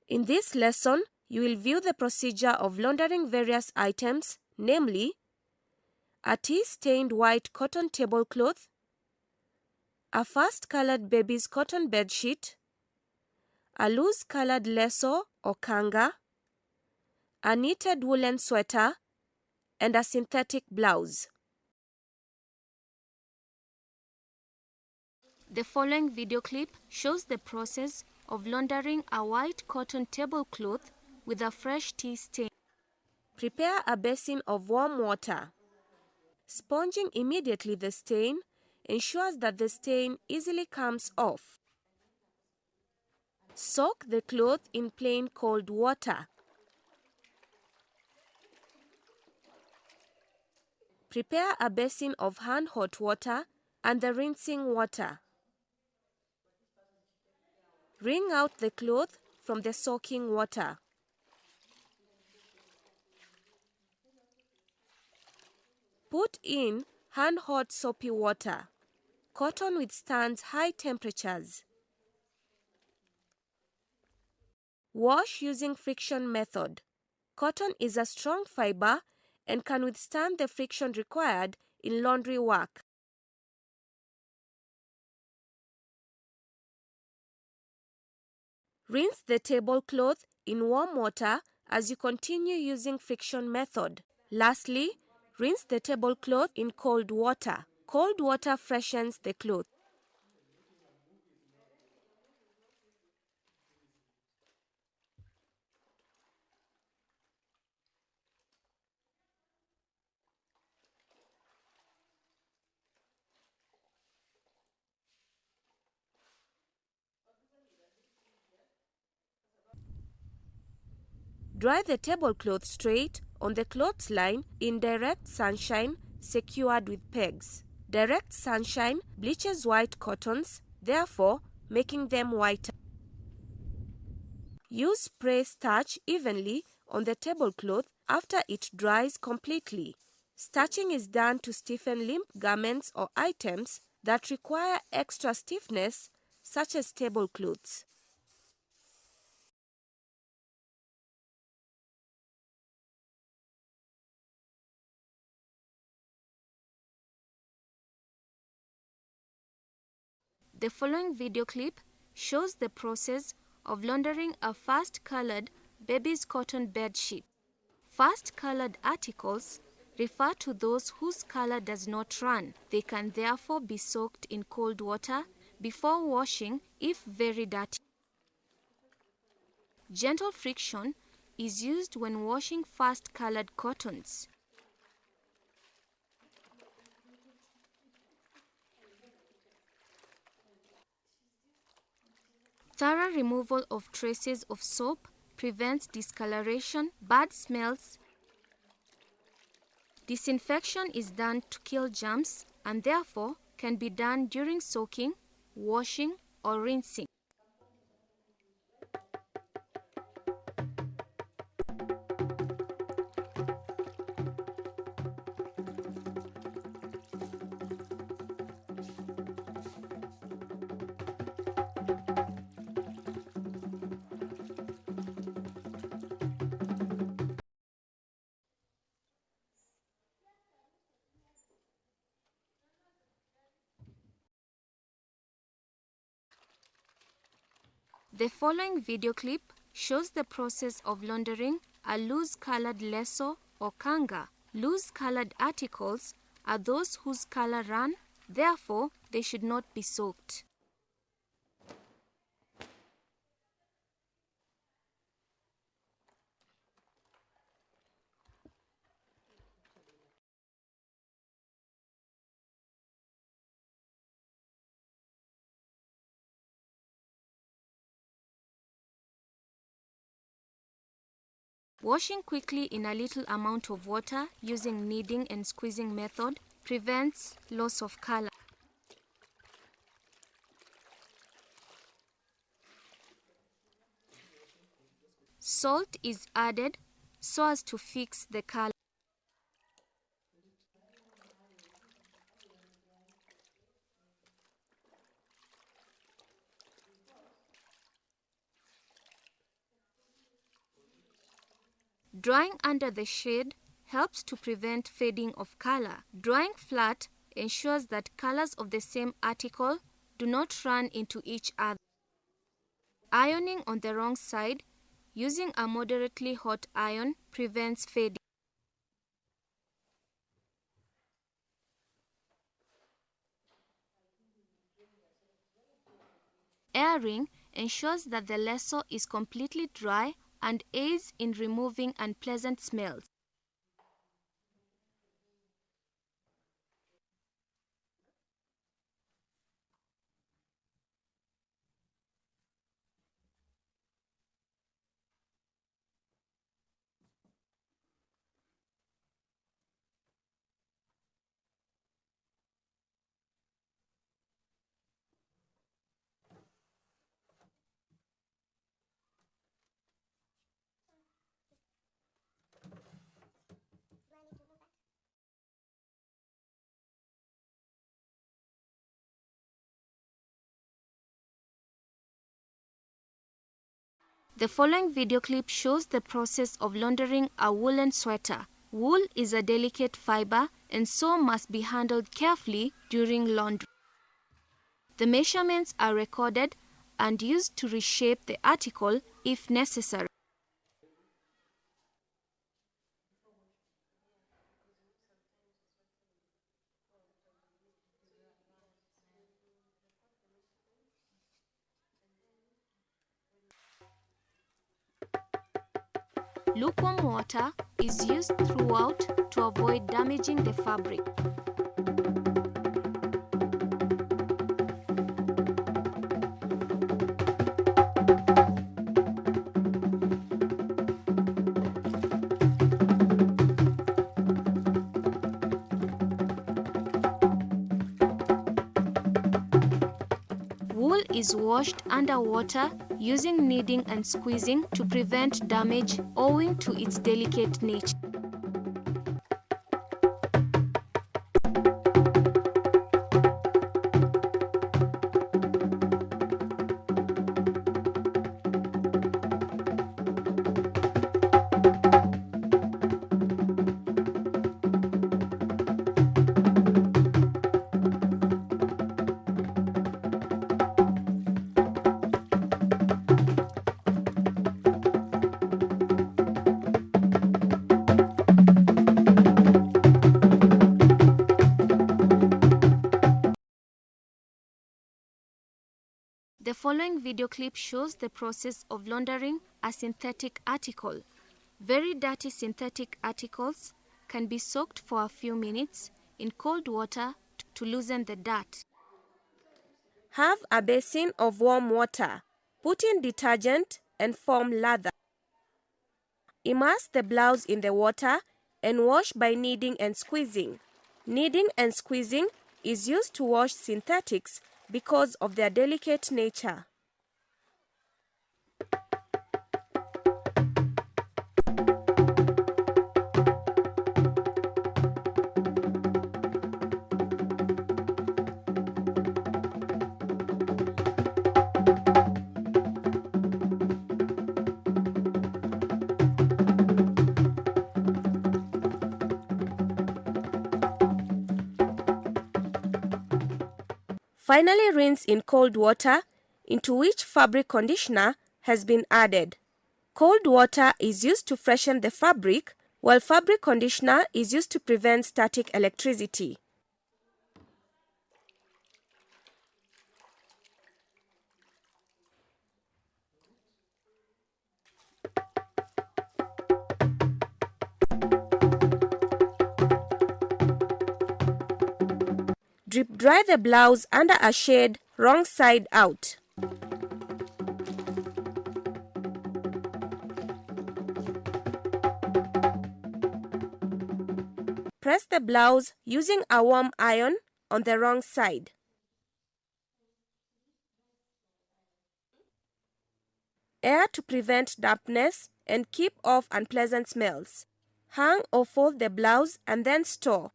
In this lesson, you will view the procedure of laundering various items, namely, a tea-stained white cotton tablecloth, a fast-colored baby's cotton bedsheet, a loose-colored lasso or kanga, a knitted woolen sweater, and a synthetic blouse. The following video clip shows the process of laundering a white cotton tablecloth with a fresh tea stain. Prepare a basin of warm water. Sponging immediately the stain ensures that the stain easily comes off. Soak the cloth in plain cold water. Prepare a basin of hand-hot water and the rinsing water. Wring out the cloth from the soaking water. Put in hand-hot soapy water. Cotton withstands high temperatures. Wash using friction method. Cotton is a strong fiber and can withstand the friction required in laundry work. Rinse the tablecloth in warm water as you continue using friction method. Lastly, rinse the tablecloth in cold water. Cold water freshens the cloth. Dry the tablecloth straight on the clothesline in direct sunshine secured with pegs. Direct sunshine bleaches white cottons, therefore making them whiter. Use spray starch evenly on the tablecloth after it dries completely. Starching is done to stiffen limp garments or items that require extra stiffness, such as tablecloths. The following video clip shows the process of laundering a fast-colored baby's cotton bedsheet. Fast-colored articles refer to those whose color does not run. They can therefore be soaked in cold water before washing if very dirty. Gentle friction is used when washing fast-colored cottons. Thorough removal of traces of soap prevents discoloration, bad smells. Disinfection is done to kill germs and therefore can be done during soaking, washing, or rinsing. The following video clip shows the process of laundering a loose-colored lasso or kanga. Loose-colored articles are those whose color run, therefore they should not be soaked. Washing quickly in a little amount of water using kneading and squeezing method prevents loss of color. Salt is added so as to fix the color. Drying under the shade helps to prevent fading of color. Drying flat ensures that colors of the same article do not run into each other. Ironing on the wrong side using a moderately hot iron prevents fading. Airing ensures that the lasso is completely dry and aids in removing unpleasant smells. The following video clip shows the process of laundering a woolen sweater. Wool is a delicate fiber and so must be handled carefully during laundry. The measurements are recorded and used to reshape the article if necessary. Lukewarm water is used throughout to avoid damaging the fabric. Wool is washed under water using kneading and squeezing to prevent damage owing to its delicate nature. The following video clip shows the process of laundering a synthetic article. Very dirty synthetic articles can be soaked for a few minutes in cold water to loosen the dirt. Have a basin of warm water. Put in detergent and form lather. Immerse the blouse in the water and wash by kneading and squeezing. Kneading and squeezing is used to wash synthetics because of their delicate nature. Finally, rinse in cold water into which fabric conditioner has been added. Cold water is used to freshen the fabric, while fabric conditioner is used to prevent static electricity. Drip dry the blouse under a shade, wrong side out. Press the blouse using a warm iron on the wrong side. Air to prevent dampness and keep off unpleasant smells. Hang or fold the blouse and then store.